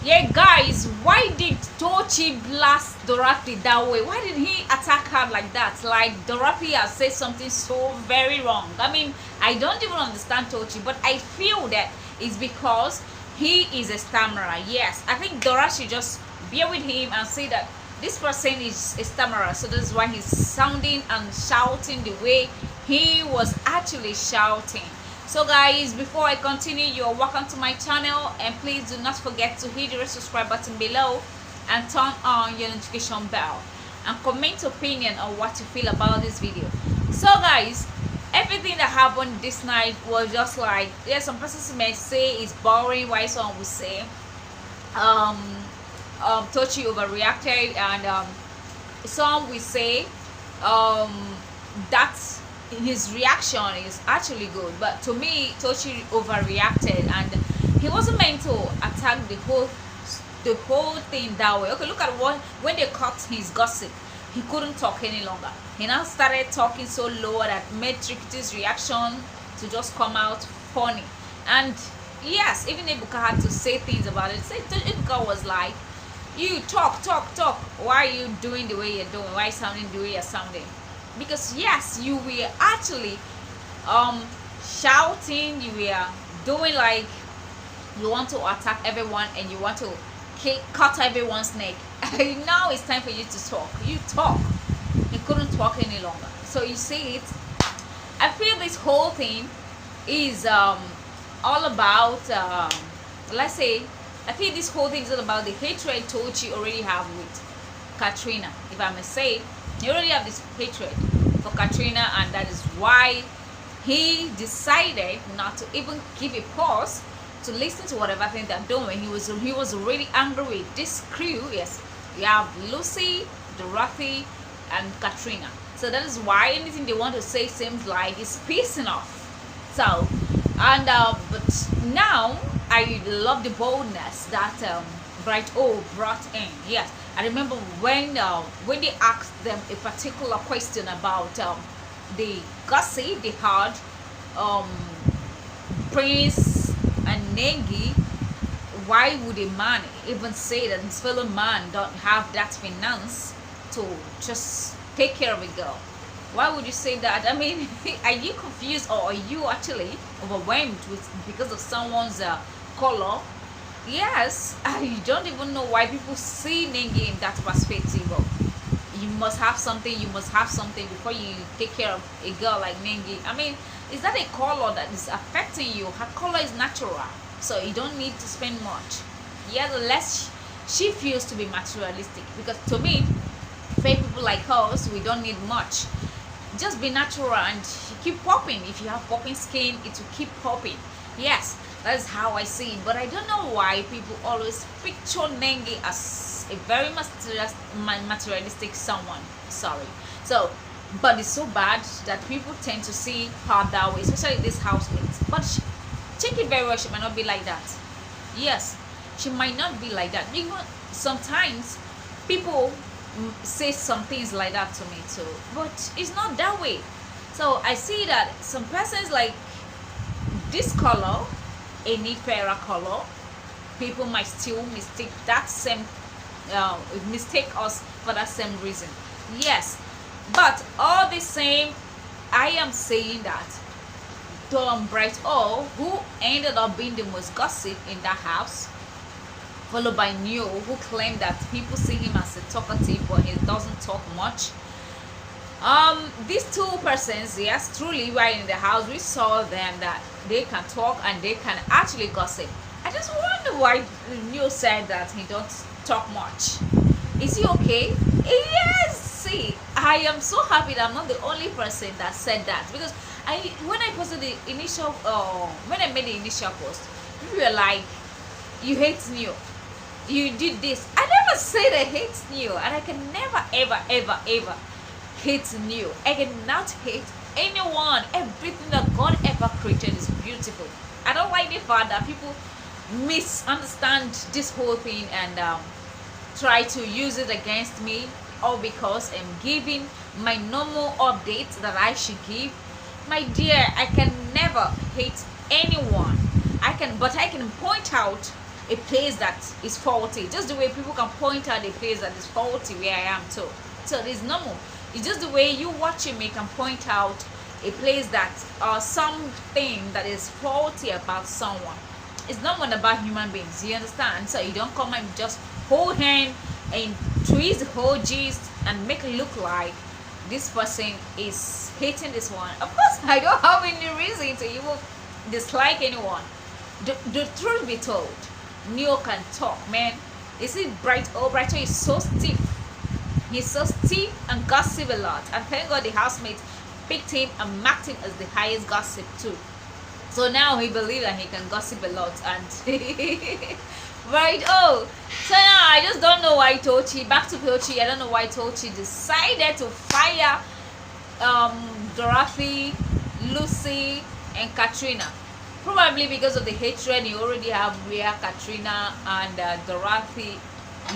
Yeah, guys, why did Tochi blast Dorothy that way? Why did he attack her like that? Like Dorothy has said something so very wrong. I mean, I don't even understand Tochi, but I feel that it's because he is a stammerer. Yes, I think Dorothy should just bear with him and say that this person is a stammerer, so that's why he's sounding and shouting the way he was actually shouting. So guys, before I continue, you're welcome to my channel, and please do not forget to hit the red subscribe button below and turn on your notification bell and comment opinion on what you feel about this video. So guys, everything that happened this night was just like, yeah, some persons may say it's boring, while some would say Tochi overreacted, and some will say that's his reaction is actually good. But to me, Tochi overreacted, and he wasn't meant to attack the whole thing that way. Okay, look at what when they cut his gossip, he couldn't talk any longer. He now started talking so low that made Trikiti's reaction to just come out funny. And yes, even Ebuka had to say things about it. Ebuka was like, you talk. Why are you doing the way you're doing? Why are you sounding the way you're sounding? Because yes, you were actually shouting, you were doing like you want to attack everyone and you want to cut everyone's neck. Now it's time for you to talk. You talk. You couldn't talk any longer. So you see it. I feel this whole thing is all about let's say, I feel this whole thing is all about the hatred Tochi already have with Katrina. If I may say, he already have this hatred for Katrina, and that is why he decided not to even give a pause to listen to whatever thing they're doing. He was already angry with this crew. Yes, you have Lucy, Dorothy, and Katrina. So that is why anything they want to say seems like it's pissing off. So, and but now I love the boldness that Bright O brought in. Yes, I remember when they asked them a particular question about the gossip they had, Prince and Nengi. Why would a man even say that his fellow man don't have that finance to just take care of a girl? Why would you say that? I mean, are you confused, or are you actually overwhelmed with because of someone's color? Yes, I don't even know why people see Nengi in that perspective of you must have something, before you take care of a girl like Nengi. I mean, is that a color that is affecting you? Her color is natural, so you don't need to spend much. Yeah, the less she feels to be materialistic, because to me, fake people like us, we don't need much. Just be natural and keep popping. If you have popping skin, it will keep popping. Yes, that's how I see it. But I don't know why people always picture Nengi as a very materialistic someone. Sorry. So, but it's so bad that people tend to see her that way, especially this housemates. But check it very well, she might not be like that. Yes, she might not be like that. Even sometimes people say some things like that to me too, but it's not that way. So I see that some persons like this color, a Nipera color, people might still mistake that same mistake us for that same reason. Yes, but all the same, I am saying that Tom Bright O, who ended up being the most gossip in that house, followed by Neo, who claimed that people see him as a talkative, but he doesn't talk much. These two persons, yes, truly, right in the house, we saw them that they can talk and they can actually gossip. I just wonder why Neo said that he don't talk much. Is he okay? Yes. See, I am so happy that I'm not the only person that said that, because when I posted the initial when I made the initial post, people were like, you hate Neo, you did this. I never said I hate Neo, and I can never ever hate Neo. I cannot hate anyone. Everything that God ever created is beautiful. I don't like the fact that people misunderstand this whole thing and try to use it against me, all because I'm giving my normal updates that I should give. My dear, I can never hate anyone. But I can point out a place that is faulty, just the way people can point out a place that is faulty where I am too. So it's normal. It's just the way you watching me can point out a place that or something that is faulty about someone. It's not one about human beings, you understand? So you don't come and just hold hand and twist the whole gist and make it look like this person is hating this one. Of course, I don't have any reason to even dislike anyone. The truth be told, Neo can talk, man. You see, Brighto is so stiff. He's so stiff and gossip a lot. And thank God the housemates picked him and marked him as the highest gossip too. So now he believes that he can gossip a lot and right. Oh, so now I just don't know why Tochi, back to Tochi, I don't know why Tochi decided to fire Dorothy, Lucy, and Katrina. Probably because of the hatred he already have where Katrina and Dorothy,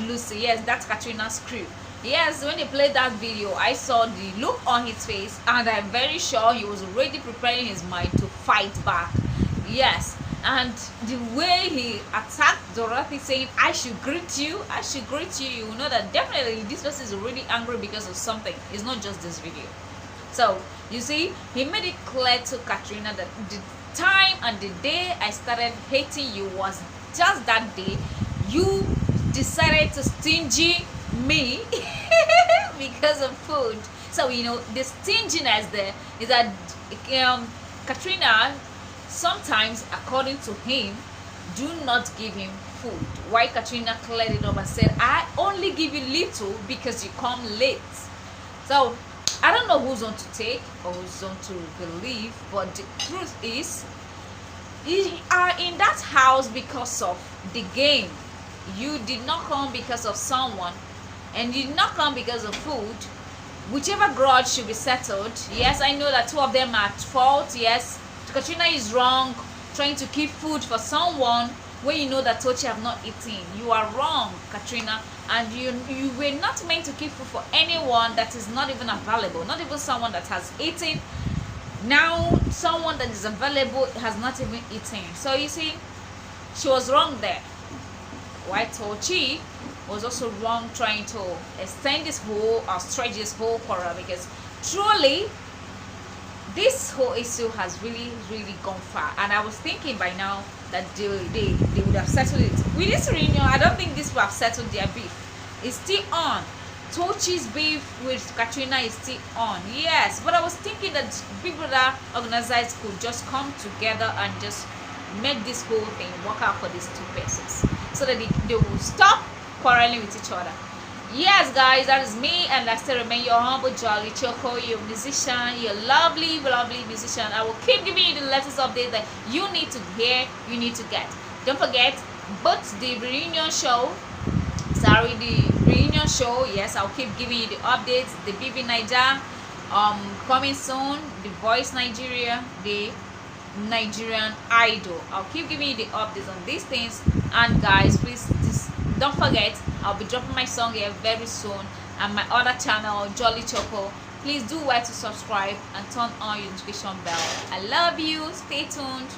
Lucy. Yes, that's Katrina's crew. Yes, when he played that video, I saw the look on his face, and I'm very sure he was already preparing his mind to fight back. Yes, and the way he attacked Dorothy, saying, I should greet you, you know that definitely this person is already angry because of something. It's not just this video. So, you see, he made it clear to Katrina that the time and the day I started hating you was just that day you decided to stingy me because of food. So you know the stinginess there is that Katrina sometimes, according to him, do not give him food. Why Katrina cleared it up and said, I only give you little because you come late. So I don't know who's on to take or who's on to believe, but the truth is you are in that house because of the game. You did not come because of someone, and you did not come because of food. Whichever grudge should be settled. Yes, I know that two of them are at fault. Yes, Katrina is wrong trying to keep food for someone when you know that Tochi have not eaten. You are wrong, Katrina, and you were not meant to keep food for anyone that is not even available, not even someone that has eaten. Now someone that is available has not even eaten. So you see, she was wrong there. Why Tochi was also wrong trying to extend this whole or stretch this whole quarrel, because truly this whole issue has really gone far, and I was thinking by now that they would have settled it. With this reunion, I don't think this would have settled their beef. It's still on. Tochi's beef with Katrina is still on. Yes, but I was thinking that Big Brother organizers could just come together and just make this whole thing work out for these two persons, so that they will stop quarreling with each other. Yes, guys, that is me, and I still remain your humble Jolly Choco, your musician, your lovely musician. I will keep giving you the latest updates that you need to hear, you need to get. Don't forget, but the reunion show, yes, I'll keep giving you the updates. The BB Niger coming soon, The Voice Nigeria, the Nigerian Idol. I'll keep giving you the updates on these things. And guys, please don't forget, I'll be dropping my song here very soon, and my other channel, Jolly Choco. Please do well to subscribe and turn on your notification bell. I love you. Stay tuned.